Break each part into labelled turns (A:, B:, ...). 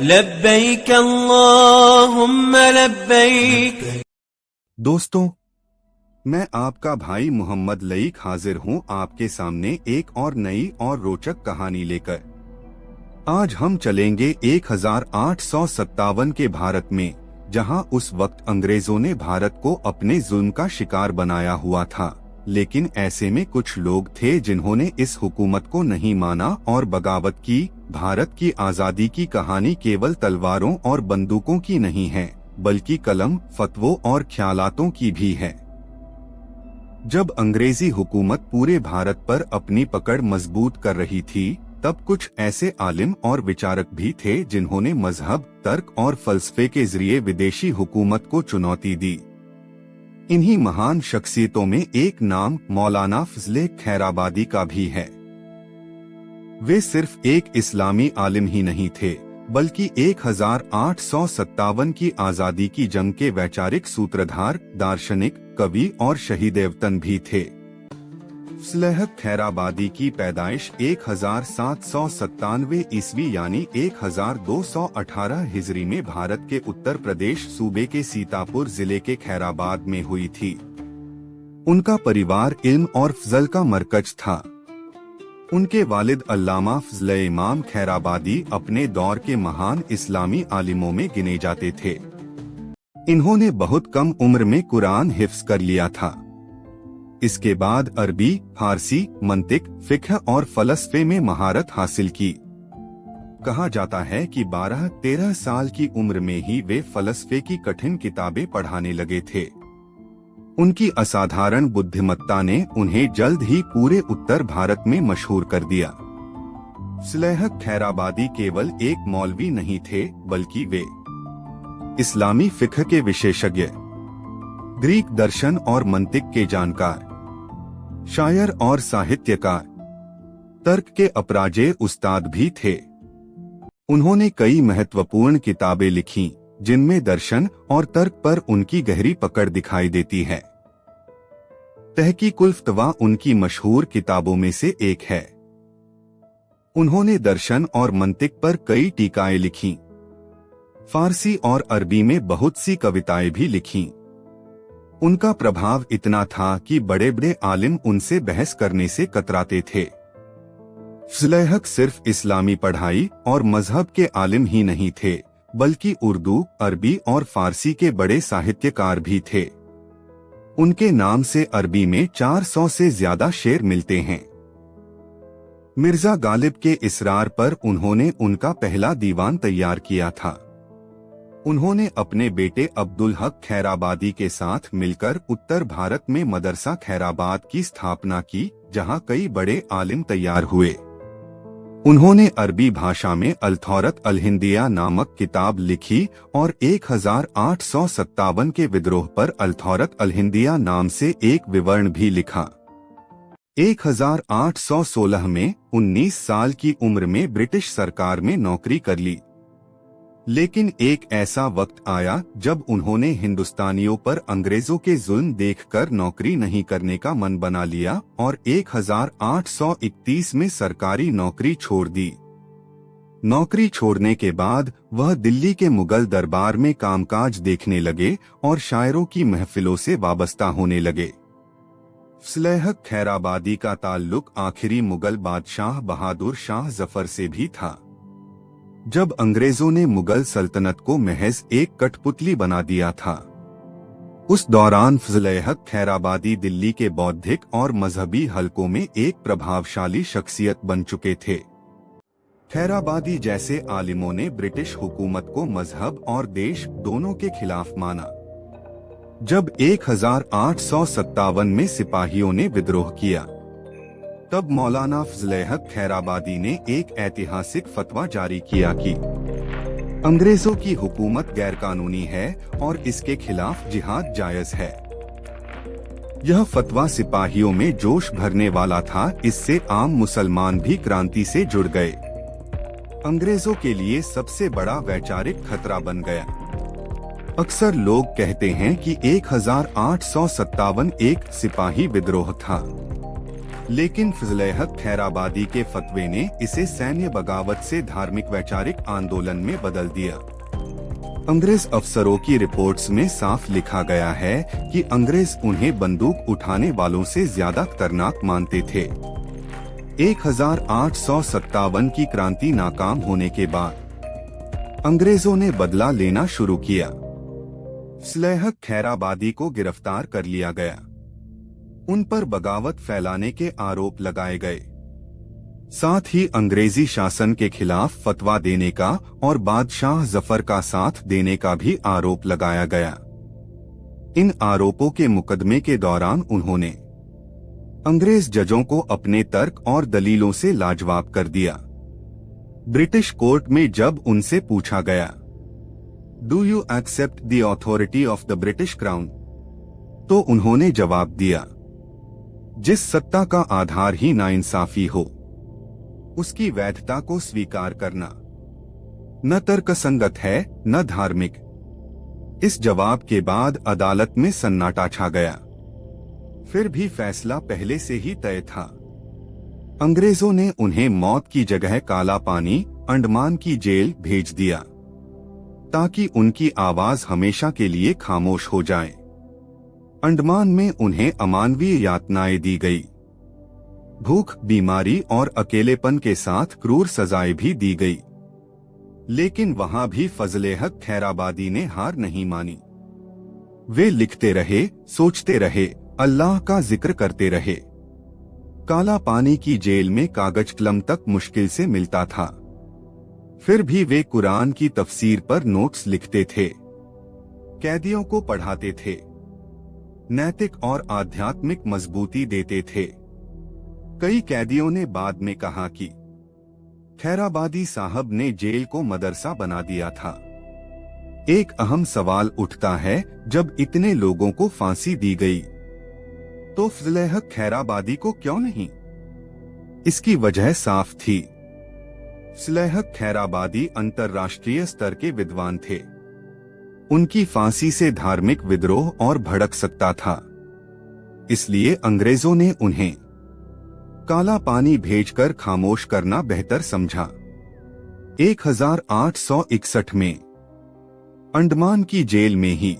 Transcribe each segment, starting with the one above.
A: लब्बैक अल्लाहुम्मा लब्बैक।
B: दोस्तों, मैं आपका भाई मोहम्मद लईक हाजिर हूँ आपके सामने एक और नई और रोचक कहानी लेकर। आज हम चलेंगे 1857 के भारत में, जहां उस वक्त अंग्रेजों ने भारत को अपने जुल्म का शिकार बनाया हुआ था। लेकिन ऐसे में कुछ लोग थे जिन्होंने इस हुकूमत को नहीं माना और बगावत की। भारत की आज़ादी की कहानी केवल तलवारों और बंदूकों की नहीं है, बल्कि कलम, फतवों और ख्यालातों की भी है। जब अंग्रेजी हुकूमत पूरे भारत पर अपनी पकड़ मजबूत कर रही थी, तब कुछ ऐसे आलिम और विचारक भी थे जिन्होंने मजहब, तर्क और फलसफे के जरिए विदेशी हुकूमत को चुनौती दी। इन्हीं महान शख्सियतों में एक नाम मौलाना फजले खैराबादी का भी है। वे सिर्फ एक इस्लामी आलिम ही नहीं थे, बल्कि 1857 की आज़ादी की जंग के वैचारिक सूत्रधार, दार्शनिक, कवि और शहीद वतन भी थे। फजले खैराबादी की पैदाइश 1797 ईस्वी यानी 1218 हिजरी में भारत के उत्तर प्रदेश सूबे के सीतापुर जिले के खैराबाद में हुई थी। उनका परिवार इल्म और फजल का मरकज था। उनके वालिद अल्लामा फजले इमाम खैराबादी अपने दौर के महान इस्लामी आलिमों में गिने जाते थे। इन्होंने बहुत कम उम्र में कुरान हिफ्ज कर लिया था। इसके बाद अरबी, फारसी, मंतिक, फिक्ह और फलसफे में महारत हासिल की। कहा जाता है कि 12-13 साल की उम्र में ही वे फलसफे की कठिन किताबें पढ़ाने लगे थे। उनकी असाधारण बुद्धिमत्ता ने उन्हें जल्द ही पूरे उत्तर भारत में मशहूर कर दिया। फजले खैराबादी केवल एक मौलवी नहीं थे, बल्कि वे इस्लामी फिक्ह के विशेषज्ञ, ग्रीक दर्शन और मंतिक के जानकार, शायर और साहित्यकार, तर्क के अपराजेय उस्ताद भी थे। उन्होंने कई महत्वपूर्ण किताबें लिखीं, जिनमें दर्शन और तर्क पर उनकी गहरी पकड़ दिखाई देती है। तहकीकुल फतवा उनकी मशहूर किताबों में से एक है। उन्होंने दर्शन और मंतिक पर कई टीकाएं लिखीं। फारसी और अरबी में बहुत सी कविताएं भी लिखीं। उनका प्रभाव इतना था कि बड़े बड़े आलिम उनसे बहस करने से कतराते थे। फजले सिर्फ इस्लामी पढ़ाई और मजहब के आलिम ही नहीं थे, बल्कि उर्दू, अरबी और फारसी के बड़े साहित्यकार भी थे। उनके नाम से अरबी में 400 से ज्यादा शेर मिलते हैं। मिर्जा गालिब के इसरार पर उन्होंने उनका पहला दीवान तैयार किया था। उन्होंने अपने बेटे अब्दुल हक खैराबादी के साथ मिलकर उत्तर भारत में मदरसा खैराबाद की स्थापना की, जहां कई बड़े आलिम तैयार हुए। उन्होंने अरबी भाषा में अल-थौरत अल-हिंदिया नामक किताब लिखी और 1857 के विद्रोह पर अल-थौरत अल-हिंदिया नाम से एक विवरण भी लिखा। 1816 में 19 साल की उम्र में ब्रिटिश सरकार में नौकरी कर ली। लेकिन एक ऐसा वक्त आया जब उन्होंने हिंदुस्तानियों पर अंग्रेजों के जुल्म देखकर नौकरी नहीं करने का मन बना लिया और 1831 में सरकारी नौकरी छोड़ दी। नौकरी छोड़ने के बाद वह दिल्ली के मुगल दरबार में कामकाज देखने लगे और शायरों की महफिलों से वाबस्ता होने लगे। फजले खैराबादी का ताल्लुक आखिरी मुगल बादशाह बहादुर शाह जफर से भी था। जब अंग्रेजों ने मुगल सल्तनत को महज एक कठपुतली बना दिया था, उस दौरान फजले खैराबादी दिल्ली के बौद्धिक और मजहबी हलकों में एक प्रभावशाली शख्सियत बन चुके थे। खैराबादी जैसे आलिमों ने ब्रिटिश हुकूमत को मजहब और देश दोनों के खिलाफ माना। जब 1857 में सिपाहियों ने विद्रोह किया, तब मौलाना फजले खैराबादी ने एक ऐतिहासिक फतवा जारी किया कि अंग्रेजों की हुकूमत गैरकानूनी है और इसके खिलाफ जिहाद जायज है। यह फतवा सिपाहियों में जोश भरने वाला था। इससे आम मुसलमान भी क्रांति से जुड़ गए। अंग्रेजों के लिए सबसे बड़ा वैचारिक खतरा बन गया। अक्सर लोग कहते हैं कि 1857 एक सिपाही विद्रोह था, लेकिन फजल हक खैराबादी के फतवे ने इसे सैन्य बगावत से धार्मिक वैचारिक आंदोलन में बदल दिया। अंग्रेज अफसरों की रिपोर्ट्स में साफ लिखा गया है कि अंग्रेज उन्हें बंदूक उठाने वालों से ज्यादा खतरनाक मानते थे। 1857 की क्रांति नाकाम होने के बाद अंग्रेजों ने बदला लेना शुरू किया। फजल हक खैराबादी को गिरफ्तार कर लिया गया। उन पर बगावत फैलाने के आरोप लगाए गए। साथ ही अंग्रेजी शासन के खिलाफ फतवा देने का और बादशाह जफर का साथ देने का भी आरोप लगाया गया। इन आरोपों के मुकदमे के दौरान उन्होंने अंग्रेज जजों को अपने तर्क और दलीलों से लाजवाब कर दिया। ब्रिटिश कोर्ट में जब उनसे पूछा गया, do you accept the authority of the British crown, तो उन्होंने जवाब दिया, जिस सत्ता का आधार ही नाइंसाफी हो उसकी वैधता को स्वीकार करना न तर्कसंगत है न धार्मिक। इस जवाब के बाद अदालत में सन्नाटा छा गया। फिर भी फैसला पहले से ही तय था। अंग्रेजों ने उन्हें मौत की जगह काला पानी अंडमान की जेल भेज दिया ताकि उनकी आवाज हमेशा के लिए खामोश हो जाए। अंडमान में उन्हें अमानवीय यातनाएं दी गई। भूख, बीमारी और अकेलेपन के साथ क्रूर सजाएं भी दी गई। लेकिन वहां भी फजल हक खैराबादी ने हार नहीं मानी। वे लिखते रहे, सोचते रहे, अल्लाह का जिक्र करते रहे। काला पानी की जेल में कागज कलम तक मुश्किल से मिलता था। फिर भी वे कुरान की तफसीर पर नोट्स लिखते थे, कैदियों को पढ़ाते थे, नैतिक और आध्यात्मिक मजबूती देते थे। कई कैदियों ने बाद में कहा कि खैराबादी साहब ने जेल को मदरसा बना दिया था। एक अहम सवाल उठता है, जब इतने लोगों को फांसी दी गई तो फजल हक खैराबादी को क्यों नहीं? इसकी वजह साफ थी। फजल हक खैराबादी अंतर्राष्ट्रीय स्तर के विद्वान थे। उनकी फांसी से धार्मिक विद्रोह और भड़क सकता था। इसलिए अंग्रेजों ने उन्हें काला पानी भेजकर खामोश करना बेहतर समझा। 1861 में अंडमान की जेल में ही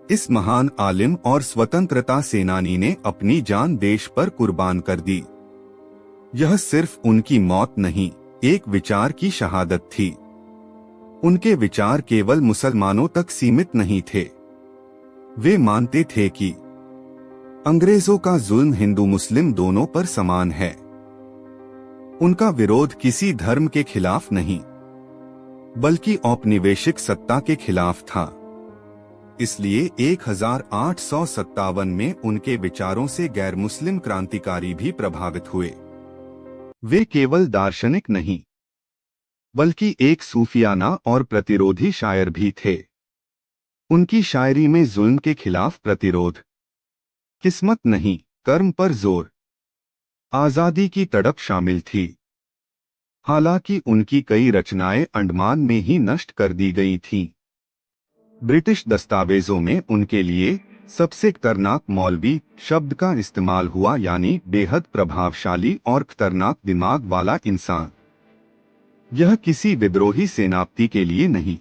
B: इस महान आलिम और स्वतंत्रता सेनानी ने अपनी जान देश पर कुर्बान कर दी। यह सिर्फ उनकी मौत नहीं, एक विचार की शहादत थी। उनके विचार केवल मुसलमानों तक सीमित नहीं थे। वे मानते थे कि अंग्रेजों का जुल्म हिंदू मुस्लिम दोनों पर समान है। उनका विरोध किसी धर्म के खिलाफ नहीं, बल्कि औपनिवेशिक सत्ता के खिलाफ था। इसलिए 1857 में उनके विचारों से गैर मुस्लिम क्रांतिकारी भी प्रभावित हुए। वे केवल दार्शनिक नहीं, बल्कि एक सूफियाना और प्रतिरोधी शायर भी थे। उनकी शायरी में जुल्म के खिलाफ प्रतिरोध, किस्मत नहीं कर्म पर जोर, आजादी की तड़प शामिल थी। हालांकि उनकी कई रचनाएं अंडमान में ही नष्ट कर दी गई थीं। ब्रिटिश दस्तावेजों में उनके लिए सबसे खतरनाक मौलवी शब्द का इस्तेमाल हुआ, यानी बेहद प्रभावशाली और खतरनाक दिमाग वाला इंसान। यह किसी विद्रोही सेनापति के लिए नहीं,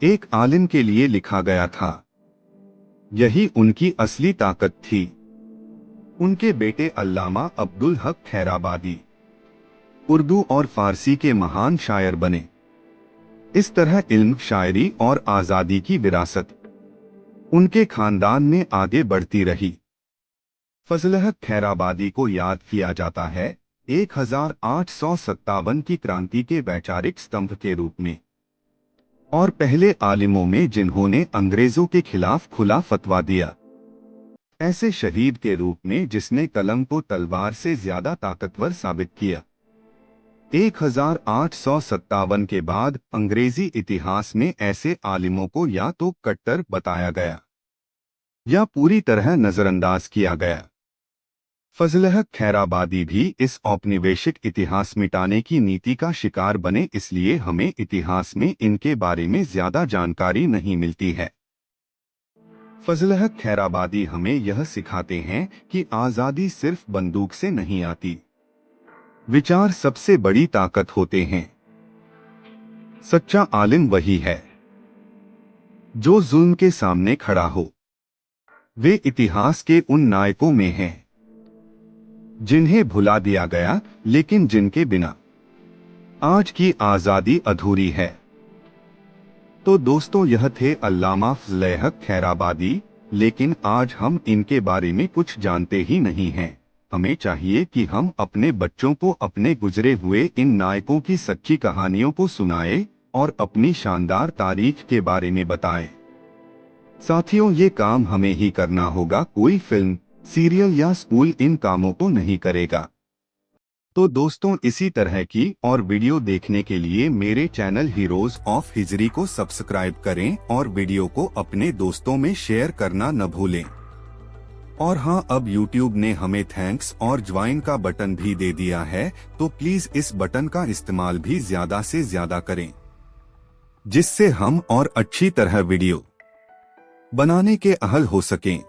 B: एक आलिम के लिए लिखा गया था। यही उनकी असली ताकत थी। उनके बेटे अल्लामा अब्दुल हक खैराबादी उर्दू और फारसी के महान शायर बने। इस तरह इल्म, शायरी और आजादी की विरासत उनके खानदान में आगे बढ़ती रही। फजल हक खैराबादी को याद किया जाता है 1857 की क्रांति के वैचारिक स्तंभ के रूप में, और पहले आलिमों में जिन्होंने अंग्रेजों के खिलाफ खुला फतवा दिया। ऐसे शहीद के रूप में जिसने कलम को तलवार से ज्यादा ताकतवर साबित किया। 1857 के बाद अंग्रेजी इतिहास में ऐसे आलिमों को या तो कट्टर बताया गया या पूरी तरह नजरअंदाज किया गया। फजल हक खैराबादी भी इस औपनिवेशिक इतिहास मिटाने की नीति का शिकार बने, इसलिए हमें इतिहास में इनके बारे में ज्यादा जानकारी नहीं मिलती है। फजल हक खैराबादी हमें यह सिखाते हैं कि आजादी सिर्फ बंदूक से नहीं आती, विचार सबसे बड़ी ताकत होते हैं। सच्चा आलिम वही है जो जुल्म के सामने खड़ा हो। वे इतिहास के उन नायकों में हैं जिन्हें भुला दिया गया, लेकिन जिनके बिना आज की आजादी अधूरी है। तो दोस्तों, यह थे अल्लामा फजल हक खैराबादी, लेकिन आज हम इनके बारे में कुछ जानते ही नहीं हैं। हमें चाहिए कि हम अपने बच्चों को अपने गुजरे हुए इन नायकों की सच्ची कहानियों को सुनाएं और अपनी शानदार तारीख के बारे में बताएं। साथियों, ये काम हमें ही करना होगा, कोई फिल्म, सीरियल या स्कूल इन कामों को नहीं करेगा। तो दोस्तों, इसी तरह की और वीडियो देखने के लिए मेरे चैनल हीरोज ऑफ हिजरी को सब्सक्राइब करें और वीडियो को अपने दोस्तों में शेयर करना न भूलें। और हाँ, अब YouTube ने हमें थैंक्स और ज्वाइन का बटन भी दे दिया है, तो प्लीज इस बटन का इस्तेमाल भी ज्यादा से ज्यादा करें, जिससे हम और अच्छी तरह वीडियो बनाने के अहल हो सकें।